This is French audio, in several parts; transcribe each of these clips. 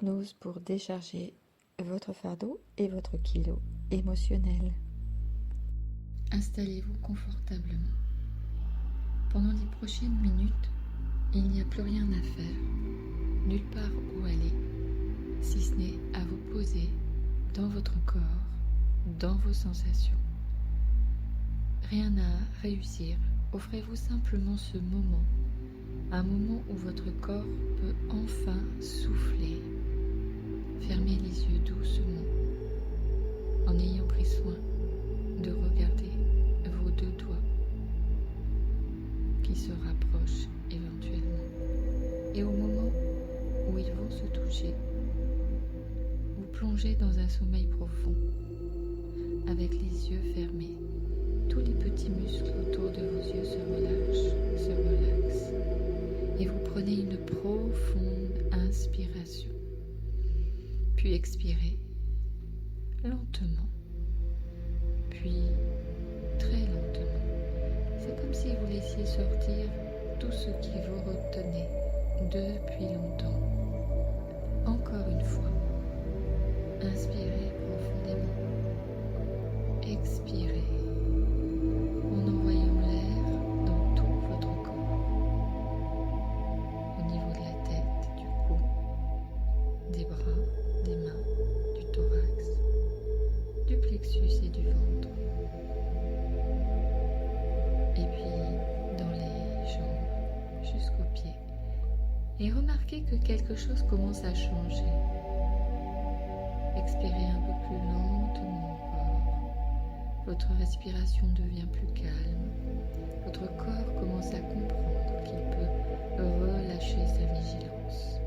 hypnose pour décharger votre fardeau et votre kilo émotionnel. Installez-vous confortablement. Pendant les prochaines minutes, il n'y a plus rien à faire, nulle part où aller, si ce n'est à vous poser dans votre corps, dans vos sensations. Rien à réussir, offrez-vous simplement ce moment, un moment où votre corps peut enfin souffler. Fermez les yeux doucement, en ayant pris soin de regarder vos deux doigts qui se rapprochent éventuellement. Et au moment où ils vont se toucher, vous plongez dans un sommeil profond, avec les yeux fermés. Tous les petits muscles autour de vos yeux se relâchent, se relaxent. Et vous prenez une profonde inspiration. Puis expirez lentement. Puis très lentement. C'est comme si vous laissiez sortir tout ce qui vous retenait depuis longtemps. Encore une fois. Inspirez profondément. Expirez en envoyant l'air dans tout votre corps. Au niveau de la tête, du cou, des bras, des mains, du thorax, du plexus et du ventre. Et puis dans les jambes jusqu'aux pieds. Et remarquez que quelque chose commence à changer. Expirez un peu plus lentement encore. Votre respiration devient plus calme. Votre corps commence à comprendre qu'il peut relâcher sa vigilance.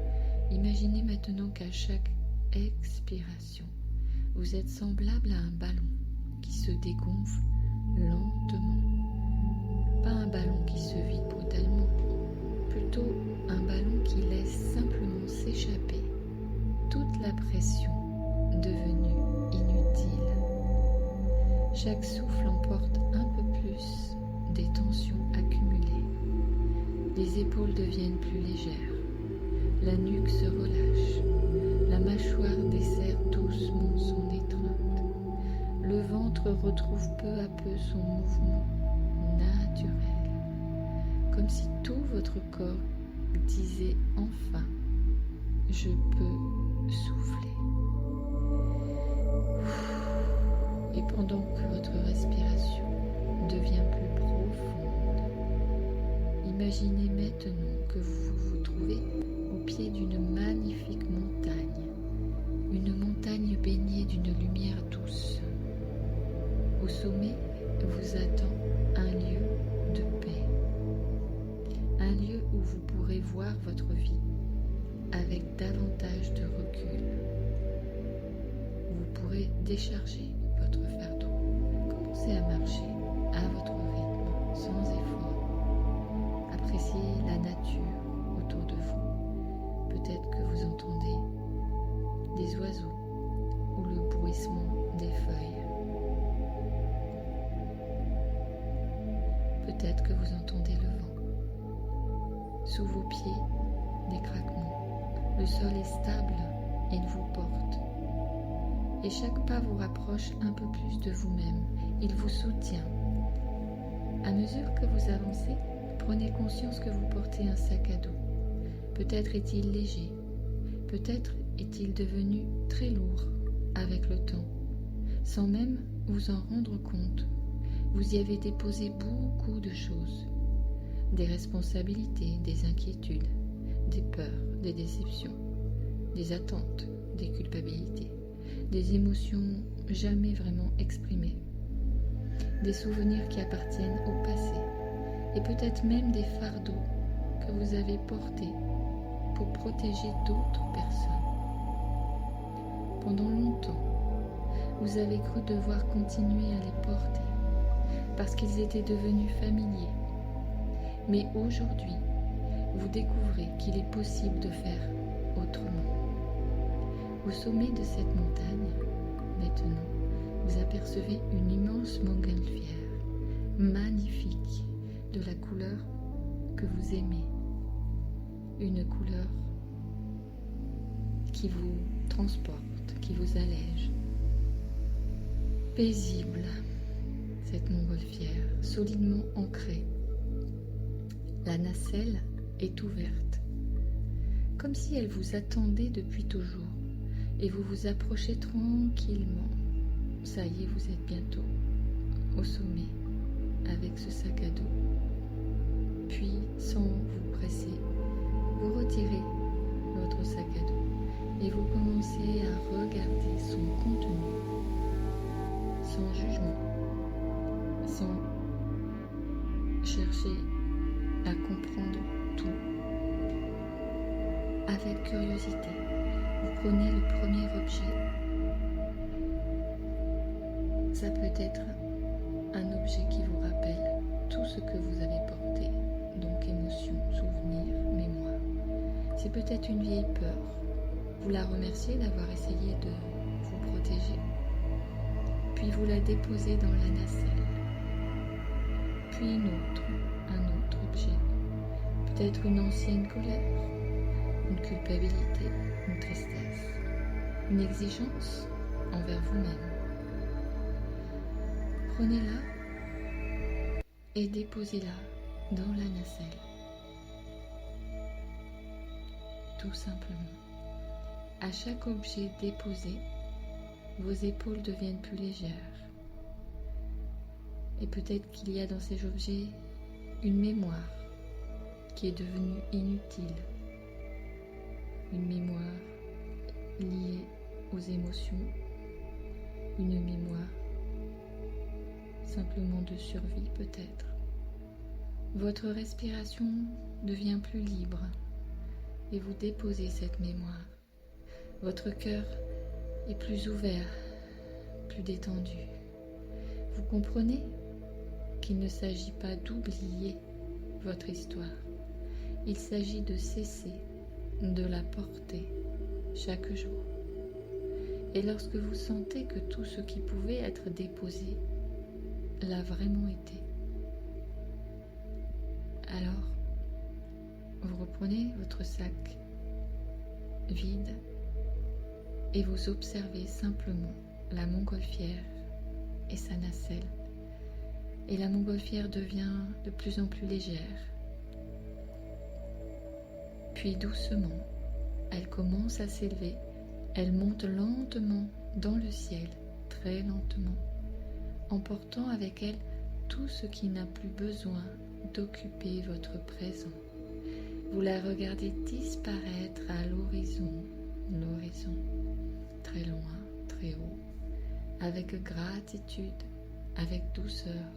Imaginez maintenant qu'à chaque expiration, vous êtes semblable à un ballon qui se dégonfle lentement. Pas un ballon qui se vide brutalement, plutôt un ballon qui laisse simplement s'échapper toute la pression devenue inutile. Chaque souffle emporte un peu plus des tensions accumulées. Les épaules deviennent plus légères. La nuque se relâche. La mâchoire desserre doucement son étreinte. Le ventre retrouve peu à peu son mouvement naturel. Comme si tout votre corps disait enfin « Je peux souffler ». Et pendant que votre respiration devient plus profonde, imaginez maintenant que vous vous trouvez au pied d'une magnifique montagne, une montagne baignée d'une lumière douce. Au sommet vous attend un lieu de paix, un lieu où vous pourrez voir votre vie avec davantage de recul. Vous pourrez décharger votre fardeau. Commencez à marcher à votre rythme, sans effort. Appréciez la nature autour de vous. Peut-être que vous entendez des oiseaux ou le bruissement des feuilles. Peut-être que vous entendez le vent. Sous vos pieds, des craquements. Le sol est stable et il vous porte. Et chaque pas vous rapproche un peu plus de vous-même. Il vous soutient. À mesure que vous avancez, prenez conscience que vous portez un sac à dos. Peut-être est-il léger. Peut-être est-il devenu très lourd avec le temps. Sans même vous en rendre compte, vous y avez déposé beaucoup de choses. Des responsabilités, des inquiétudes, des peurs, des déceptions, des attentes, des culpabilités. Des émotions jamais vraiment exprimées, des souvenirs qui appartiennent au passé, et peut-être même des fardeaux que vous avez portés pour protéger d'autres personnes. Pendant longtemps, vous avez cru devoir continuer à les porter, parce qu'ils étaient devenus familiers. Mais aujourd'hui, vous découvrez qu'il est possible de faire autrement. Au sommet de cette montagne, maintenant, vous apercevez une immense montgolfière, magnifique, de la couleur que vous aimez. Une couleur qui vous transporte, qui vous allège. Paisible, cette montgolfière, solidement ancrée. La nacelle est ouverte, comme si elle vous attendait depuis toujours, et vous vous approchez tranquillement. Ça y est, vous êtes bientôt au sommet avec ce sac à dos. Puis, sans vous presser, vous retirez votre sac à dos et vous commencez à regarder son contenu, sans jugement, sans chercher à comprendre tout. Avec curiosité, vous prenez le premier objet. Ça peut être un objet qui vous rappelle tout ce que vous avez porté, donc émotion, souvenir, mémoire. C'est peut-être une vieille peur. Vous la remerciez d'avoir essayé de vous protéger. Puis vous la déposez dans la nacelle. Puis un autre objet. Peut-être une ancienne colère, une culpabilité, une tristesse, une exigence envers vous-même. Prenez-la et déposez-la dans la nacelle. Tout simplement. À chaque objet déposé, vos épaules deviennent plus légères. Et peut-être qu'il y a dans ces objets une mémoire qui est devenue inutile. Une mémoire liée aux émotions. Une mémoire simplement de survie peut-être. Votre respiration devient plus libre et vous déposez cette mémoire. Votre cœur est plus ouvert, plus détendu. Vous comprenez qu'il ne s'agit pas d'oublier votre histoire. Il s'agit de cesser de la porter chaque jour. Et lorsque vous sentez que tout ce qui pouvait être déposé l'a vraiment été, alors vous reprenez votre sac vide et vous observez simplement la montgolfière et sa nacelle. Et la montgolfière devient de plus en plus légère. Puis doucement, elle commence à s'élever. Elle monte lentement dans le ciel, très lentement, emportant avec elle tout ce qui n'a plus besoin d'occuper votre présent. Vous la regardez disparaître à l'horizon, très loin, très haut, avec gratitude, avec douceur.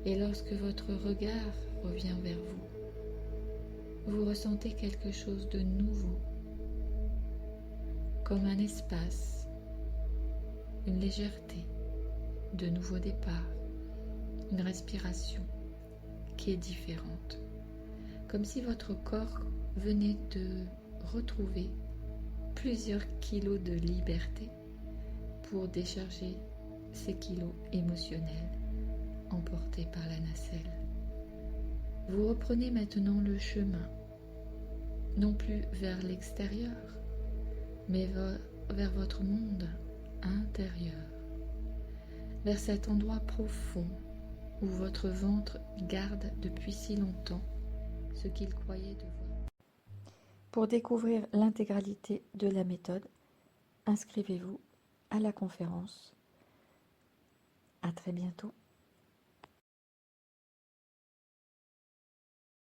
Et lorsque votre regard revient vers vous, vous ressentez quelque chose de nouveau, comme un espace, une légèreté, de nouveaux départs, une respiration qui est différente, comme si votre corps venait de retrouver plusieurs kilos de liberté pour décharger ces kilos émotionnels emportés par la nacelle. Vous reprenez maintenant le chemin, non plus vers l'extérieur, mais vers votre monde intérieur, vers cet endroit profond où votre ventre garde depuis si longtemps ce qu'il croyait devoir. Pour découvrir l'intégralité de la méthode, inscrivez-vous à la conférence. À très bientôt.